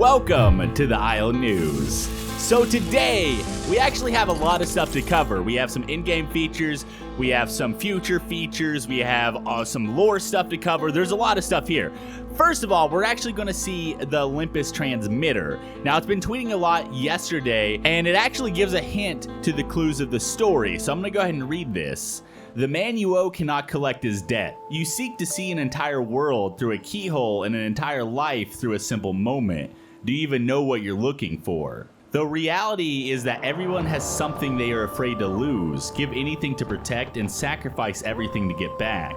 Welcome to the Isle News. So today, we actually have a lot of stuff to cover. We have some in-game features, we have some future features, we have some lore stuff to cover. There's a lot of stuff here. First of all, we're actually going to see the Olympus transmitter. Now, it's been tweeting a lot yesterday, and it actually gives a hint to the clues of the story. So I'm going to go ahead and read this. The man you owe cannot collect his debt. You seek to see an entire world through a keyhole and an entire life through a simple moment. Do you even know what you're looking for? The reality is that everyone has something they are afraid to lose, give anything to protect, and sacrifice everything to get back.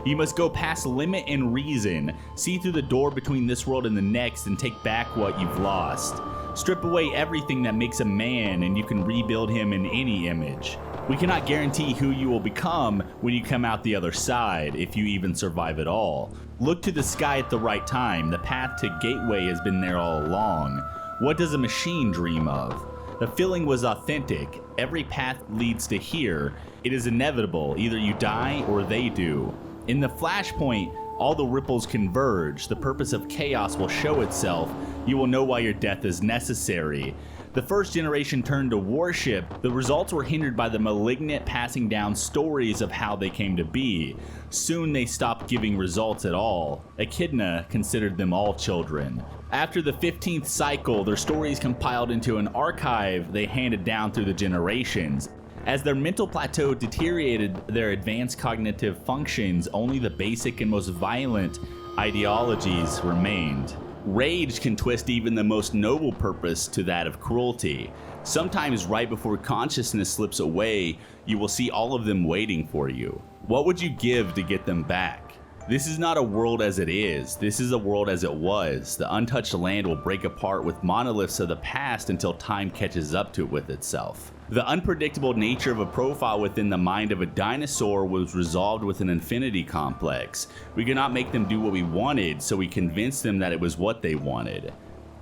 You must go past limit and reason, see through the door between this world and the next, and take back what you've lost. Strip away everything that makes a man, and you can rebuild him in any image. We cannot guarantee who you will become when you come out the other side, if you even survive at all. Look to the sky at the right time. The path to Gateway has been there all along. What does a machine dream of? The feeling was authentic. Every path leads to here. It is inevitable. Either you die or they do. In the flashpoint, all the ripples converge. The purpose of chaos will show itself. You will know why your death is necessary. The first generation turned to worship. The results were hindered by the malignant passing down stories of how they came to be. Soon they stopped giving results at all. Echidna considered them all children. After the 15th cycle, their stories compiled into an archive they handed down through the generations. As their mental plateau deteriorated their advanced cognitive functions, only the basic and most violent ideologies remained. Rage can twist even the most noble purpose to that of cruelty. Sometimes right before consciousness slips away, you will see all of them waiting for you. What would you give to get them back? This is not a world as it is. This is a world as it was. The untouched land will break apart with monoliths of the past until time catches up to it with itself. The unpredictable nature of a profile within the mind of a dinosaur was resolved with an infinity complex. We could not make them do what we wanted, so we convinced them that it was what they wanted.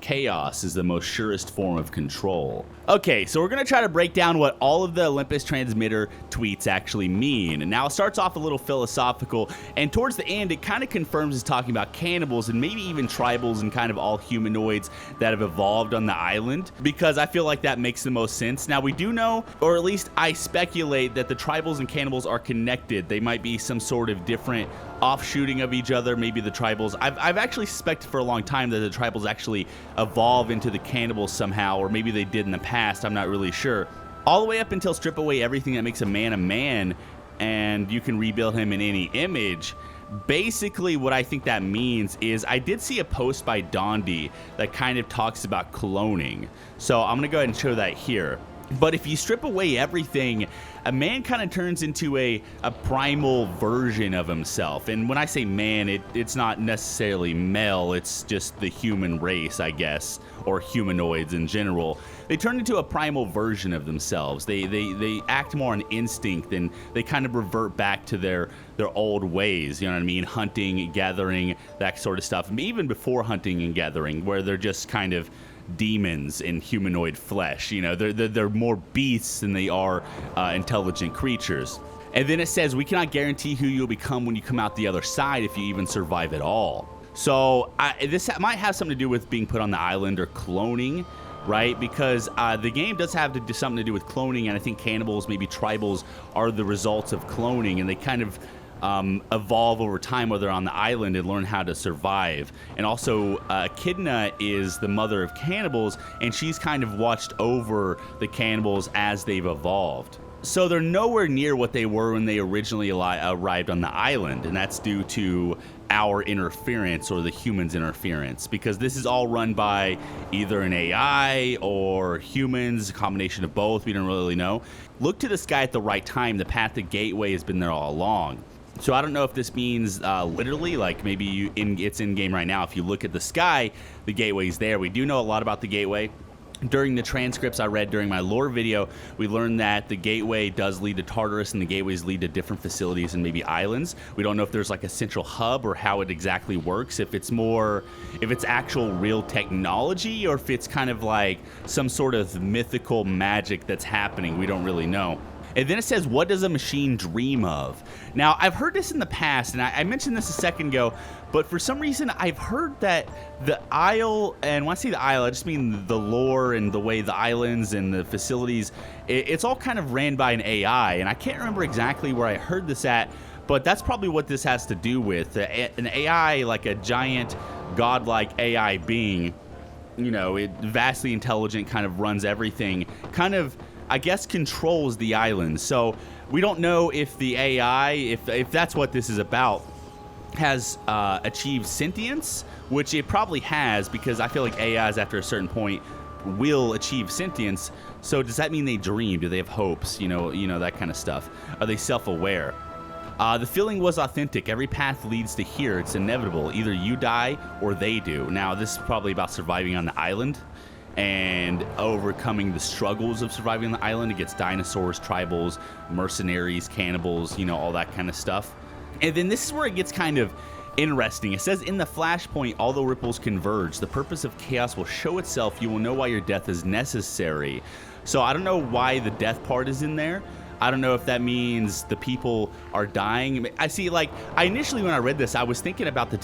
Chaos is the most surest form of control. Okay, so we're going to try to break down what all of the Olympus transmitter tweets actually mean. And now it starts off a little philosophical, and towards the end it kind of confirms it's talking about cannibals and maybe even tribals and kind of all humanoids that have evolved on the island, because I feel like that makes the most sense. Now we do know, or at least I speculate, that the tribals and cannibals are connected. They might be some sort of different offshooting of each other. Maybe the tribals, I've actually suspected for a long time that the tribals actually evolve into the cannibals somehow, or maybe they did in the past. I'm not really sure. All the way up until strip away everything that makes a man, and you can rebuild him in any image. Basically what I think that means is, I did see a post by Dondi that kind of talks about cloning, so I'm gonna go ahead and show that here. But if you strip away everything, a man kind of turns into a primal version of himself. And when I say man, it's not necessarily male, it's just the human race, I guess, or humanoids in general. They turn into a primal version of themselves. They act more on instinct, and they kind of revert back to their old ways, you know what I mean? Hunting, gathering, that sort of stuff. And even before hunting and gathering, where they're just kind of demons in humanoid flesh. You know, they're more beasts than they are intelligent creatures. And then it says, we cannot guarantee who you'll become when you come out the other side, if you even survive at all. So this might have something to do with being put on the island or cloning, right? Because the game does have something to do with cloning, and I think cannibals, maybe tribals, are the results of cloning, and they kind of evolve over time while they're on the island and learn how to survive. And also Echidna is the mother of cannibals, and she's kind of watched over the cannibals as they've evolved. So they're nowhere near what they were when they originally arrived on the island, and that's due to our interference, or the humans' interference, because this is all run by either an AI or humans, a combination of both. We don't really know. Look to the sky at the right time. The path to Gateway has been there all along. So I don't know if this means literally, like maybe it's in game right now. If you look at the sky, the gateway's there. We do know a lot about the gateway. During the transcripts I read during my lore video, we learned that the gateway does lead to Tartarus, and the gateways lead to different facilities and maybe islands. We don't know if there's like a central hub or how it exactly works, if it's actual real technology, or if it's kind of like some sort of mythical magic that's happening. We don't really know. And then it says, what does a machine dream of? Now, I've heard this in the past, and I mentioned this a second ago, but for some reason, I've heard that the Isle, and when I say the Isle, I just mean the lore and the way the islands and the facilities, it's all kind of ran by an AI, and I can't remember exactly where I heard this at, but that's probably what this has to do with. An AI, like a giant, godlike AI being, you know, it vastly intelligent, kind of runs everything, kind of, I guess, controls the island. So we don't know if the AI, if that's what this is about, has achieved sentience, which it probably has, because I feel like AIs after a certain point will achieve sentience. So does that mean they dream? Do they have hopes? You know, that kind of stuff. Are they self-aware? The feeling was authentic. Every path leads to here. It's inevitable. Either you die or they do. Now, this is probably about surviving on the island and overcoming the struggles of surviving on the island against dinosaurs, tribals, mercenaries, cannibals, you know, all that kind of stuff. And then this is where it gets kind of interesting. It says, in the flashpoint, all the ripples converge. The purpose of chaos will show itself. You will know why your death is necessary. So I don't know why the death part is in there. I don't know if that means the people are dying. I see, like, initially when I read this, I was thinking about the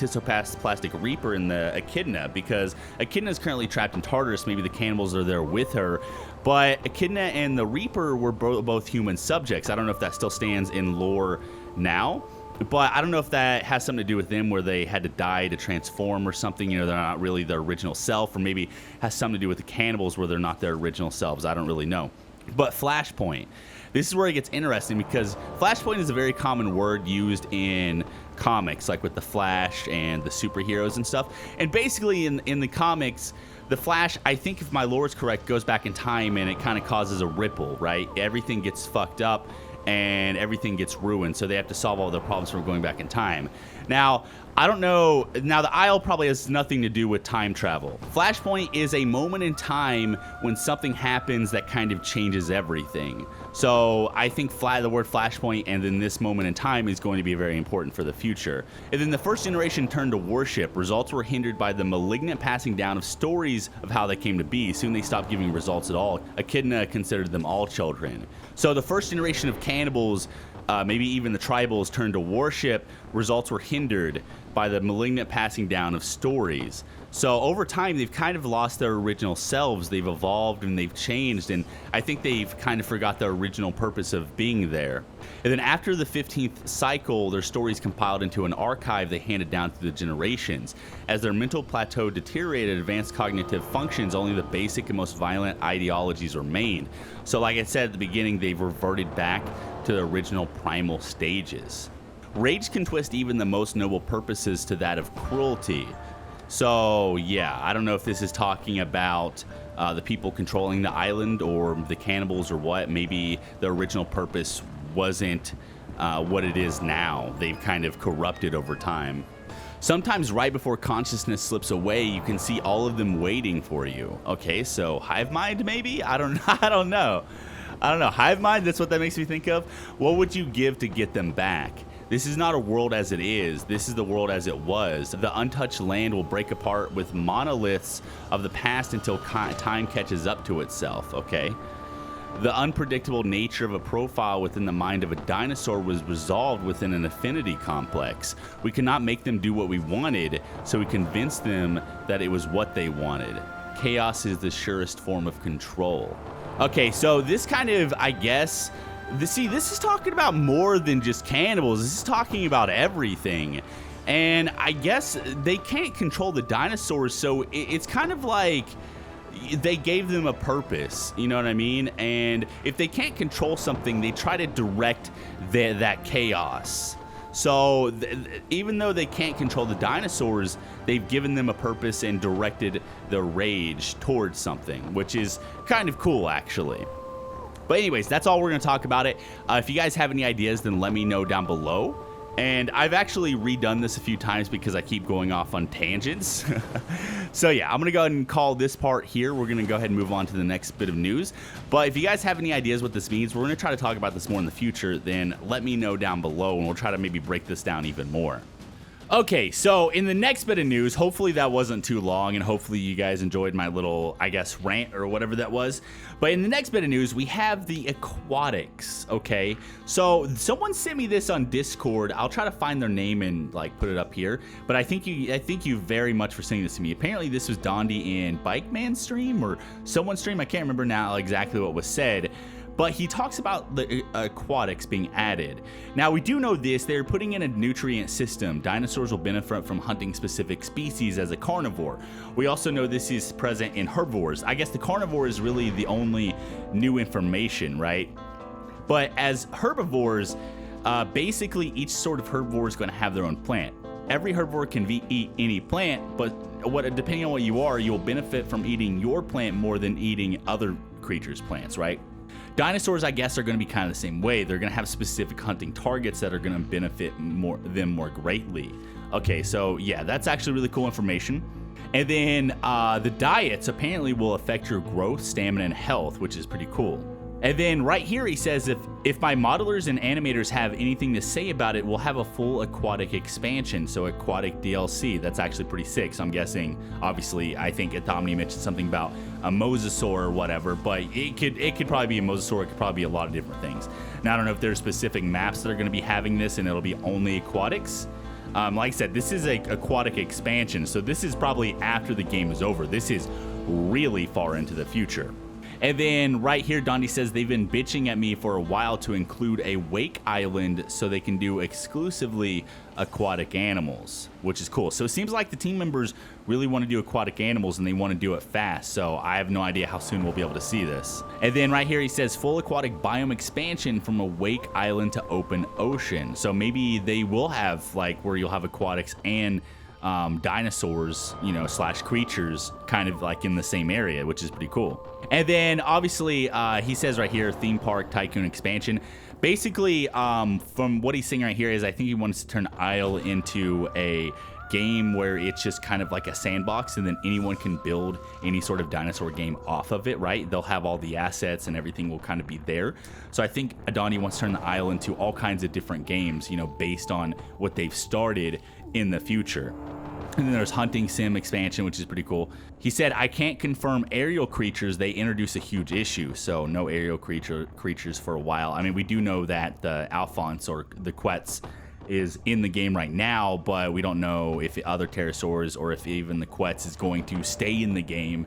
Plastic Reaper and the Echidna, because Echidna is currently trapped in Tartarus. Maybe the cannibals are there with her. But Echidna and the Reaper were both human subjects. I don't know if that still stands in lore now. But I don't know if that has something to do with them, where they had to die to transform or something. You know, they're not really their original self, or maybe has something to do with the cannibals where they're not their original selves. I don't really know. But Flashpoint. This is where it gets interesting, because Flashpoint is a very common word used in comics, like with the Flash and the superheroes and stuff. And basically in the comics, the Flash, I think if my lore is correct, goes back in time and it kind of causes a ripple, right? Everything gets fucked up and everything gets ruined, so they have to solve all their problems from going back in time. Now, I don't know. Now, the Isle probably has nothing to do with time travel. Flashpoint is a moment in time when something happens that kind of changes everything. So I think the word Flashpoint and then this moment in time is going to be very important for the future. And then the first generation turned to worship. Results were hindered by the malignant passing down of stories of how they came to be. Soon they stopped giving results at all. Echidna considered them all children. So the first generation of cannibals, maybe even the tribals, turned to worship. Results were hindered by the malignant passing down of stories. So over time, they've kind of lost their original selves. They've evolved and they've changed, and I think they've kind of forgot their original purpose of being there. And then after the 15th cycle, their stories compiled into an archive they handed down through the generations. As their mental plateau deteriorated, advanced cognitive functions, only the basic and most violent ideologies remained. So like I said at the beginning, they've reverted back to the original primal stages. Rage can twist even the most noble purposes to that of cruelty. So yeah, I don't know if this is talking about the people controlling the island or the cannibals or what. Maybe the original purpose wasn't what it is now. They've kind of corrupted over time. Sometimes right before consciousness slips away, you can see all of them waiting for you. Okay, so hive mind maybe? I don't know. Hive mind, that's what that makes me think of. What would you give to get them back? This is not a world as it is. This is the world as it was. The untouched land will break apart with monoliths of the past until time catches up to itself, okay? The unpredictable nature of a profile within the mind of a dinosaur was resolved within an affinity complex. We cannot make them do what we wanted, so we convinced them that it was what they wanted. Chaos is the surest form of control. Okay, so this kind of, I guess, this is talking about more than just cannibals. This is talking about everything. And I guess they can't control the dinosaurs, so it's kind of like they gave them a purpose, you know what I mean? And if they can't control something, they try to direct that chaos. So even though they can't control the dinosaurs, they've given them a purpose and directed their rage towards something, which is kind of cool, actually. But anyways, that's all we're going to talk about it. If you guys have any ideas, then let me know down below. And I've actually redone this a few times because I keep going off on tangents. So yeah, I'm going to go ahead and call this part here. We're going to go ahead and move on to the next bit of news. But if you guys have any ideas what this means, we're going to try to talk about this more in the future, then let me know down below and we'll try to maybe break this down even more. Okay, so in the next bit of news, hopefully that wasn't too long, and hopefully you guys enjoyed my little, I guess, rant or whatever that was. But in the next bit of news, we have the Aquatics, okay? So someone sent me this on Discord. I'll try to find their name and like put it up here. But I thank you very much for sending this to me. Apparently this was Dondi in Bike Man stream or someone's stream. I can't remember now exactly what was said. But he talks about the aquatics being added. Now, we do know this. They're putting in a nutrient system. Dinosaurs will benefit from hunting specific species as a carnivore. We also know this is present in herbivores. I guess the carnivore is really the only new information, right? But as herbivores, basically each sort of herbivore is going to have their own plant. Every herbivore can eat any plant, but depending on what you are, you'll benefit from eating your plant more than eating other creatures' plants, right? Dinosaurs, I guess, are going to be kind of the same way. They're going to have specific hunting targets that are going to benefit them more greatly. Okay, so yeah, that's actually really cool information. And then the diets apparently will affect your growth, stamina, and health, which is pretty cool. And then right here he says if my modelers and animators have anything to say about it, we'll have a full aquatic expansion, so aquatic DLC. That's actually pretty sick. So I'm guessing, obviously, I think Atomni mentioned something about a mosasaur or whatever, but it could probably be a mosasaur. It could probably be a lot of different things. Now I don't know if there's specific maps that are going to be having this and it'll be only aquatics. Like I said, this is a aquatic expansion, so this is probably after the game is over. This is really far into the future. And then right here, Dondi says they've been bitching at me for a while to include a wake island so they can do exclusively aquatic animals, which is cool. So it seems like the team members really want to do aquatic animals and they want to do it fast. So I have no idea how soon we'll be able to see this. And then right here, he says full aquatic biome expansion from a wake island to open ocean. So maybe they will have like where you'll have aquatics and dinosaurs, you know, / creatures kind of like in the same area, which is pretty cool. And then obviously he says right here theme park tycoon expansion. Basically from what he's saying right here is I think he wants to turn Isle into a game where it's just kind of like a sandbox and then anyone can build any sort of dinosaur game off of it, right? They'll have all the assets and everything will kind of be there. So I think Adani wants to turn the Isle into all kinds of different games, you know, based on what they've started in the future. And then there's hunting sim expansion, which is pretty cool. He said, I can't confirm aerial creatures. They introduce a huge issue. So no aerial creatures for a while. I mean, we do know that the Alphonse or the Quetz is in the game right now, but we don't know if other pterosaurs or if even the Quetz is going to stay in the game.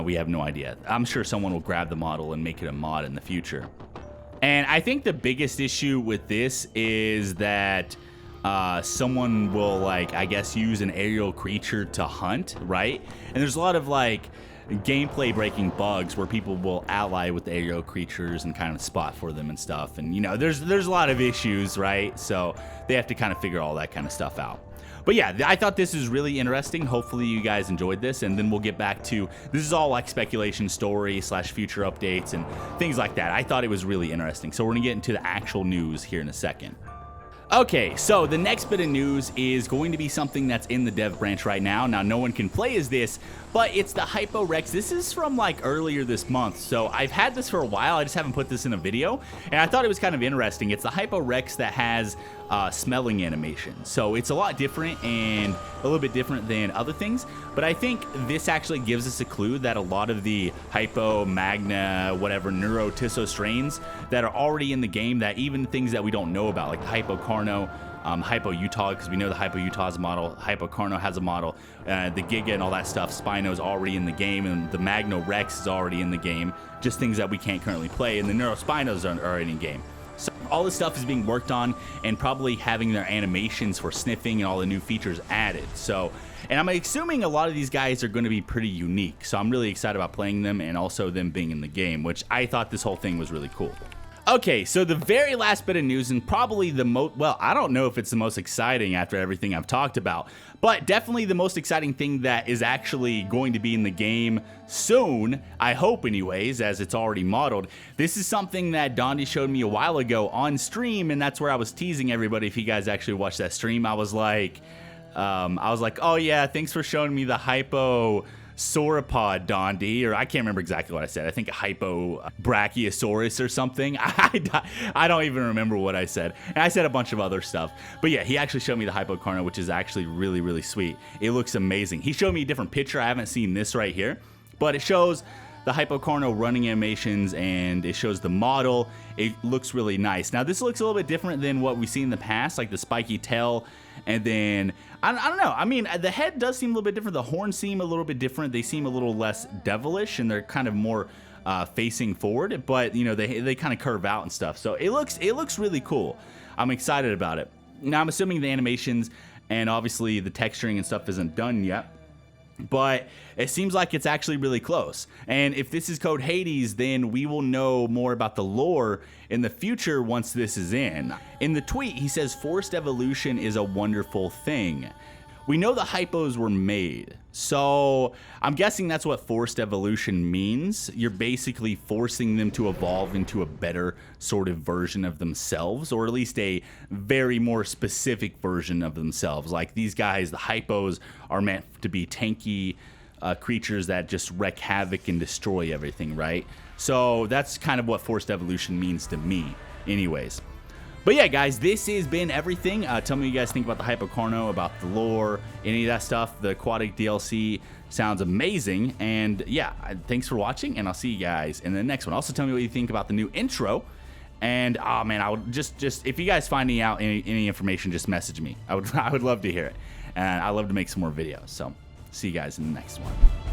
We have no idea. I'm sure someone will grab the model and make it a mod in the future. And I think the biggest issue with this is that someone will, like, I guess, use an aerial creature to hunt, right? And there's a lot of, like, gameplay breaking bugs where people will ally with the aerial creatures and kind of spot for them and stuff. And, you know, there's a lot of issues, right? So they have to kind of figure all that kind of stuff out. But yeah, I thought this was really interesting. Hopefully you guys enjoyed this, and then we'll get back to, this is all like speculation story / future updates and things like that. I thought it was really interesting. So we're gonna get into the actual news here in a second. Okay, so the next bit of news is going to be something that's in the dev branch right now. Now, no one can play as this, but it's the Hypo Rex. This is from like earlier this month, so I've had this for a while. I just haven't put this in a video, and I thought it was kind of interesting. It's the Hypo Rex that has smelling animation, so it's a lot different and a little bit different than other things, but I think this actually gives us a clue that a lot of the Hypo, Magna, whatever, Neurotisso strains that are already in the game, that even things that we don't know about, like the HYPO CARNO, Hypo Utah, because we know the Hypo Utah has a model, Hypo CARNO has a model, the Giga and all that stuff, Spino is already in the game, and the Magno Rex is already in the game, just things that we can't currently play, and the Neurospinos are already in game. So all this stuff is being worked on and probably having their animations for sniffing and all the new features added. So, and I'm assuming a lot of these guys are going to be pretty unique. So I'm really excited about playing them and also them being in the game, which I thought this whole thing was really cool. Okay, so the very last bit of news, and probably the most, well, I don't know if it's the most exciting after everything I've talked about, but definitely the most exciting thing that is actually going to be in the game soon, I hope anyways, as it's already modeled. This is something that Dondi showed me a while ago on stream, and that's where I was teasing everybody. If you guys actually watched that stream, I was like, oh yeah, thanks for showing me the Hypo sauropod Dondi, or I can't remember exactly what I said. I think a Hypo Brachiosaurus or something. I don't even remember what I said. And I said a bunch of other stuff. But yeah, he actually showed me the Hypo CARNO, which is actually really, really sweet. It looks amazing. He showed me a different picture. I haven't seen this right here, but it shows the Hypo CARNO running animations, and it shows the model. It looks really nice. Now, this looks a little bit different than what we've seen in the past, like the spiky tail, and then, I don't know. I mean, the head does seem a little bit different. The horns seem a little bit different. They seem a little less devilish, and they're kind of more facing forward, but, you know, they kind of curve out and stuff. So it looks really cool. I'm excited about it. Now, I'm assuming the animations and obviously the texturing and stuff isn't done yet, but it seems like it's actually really close. And if this is code Hades, then we will know more about the lore in the future once this is in. In the tweet, he says forced evolution is a wonderful thing. We know the hypos were made, so I'm guessing that's what forced evolution means. You're basically forcing them to evolve into a better sort of version of themselves, or at least a very more specific version of themselves. Like these guys, the hypos, are meant to be tanky creatures that just wreak havoc and destroy everything, right? So that's kind of what forced evolution means to me anyways. But yeah, guys, this has been everything. Tell me what you guys think about the Hypo CARNO, about the lore, any of that stuff. The Aquatic DLC sounds amazing. And yeah, thanks for watching, and I'll see you guys in the next one. Also, tell me what you think about the new intro. And oh man, I would just if you guys find out any information, just message me. I would love to hear it, and I'd love to make some more videos. So see you guys in the next one.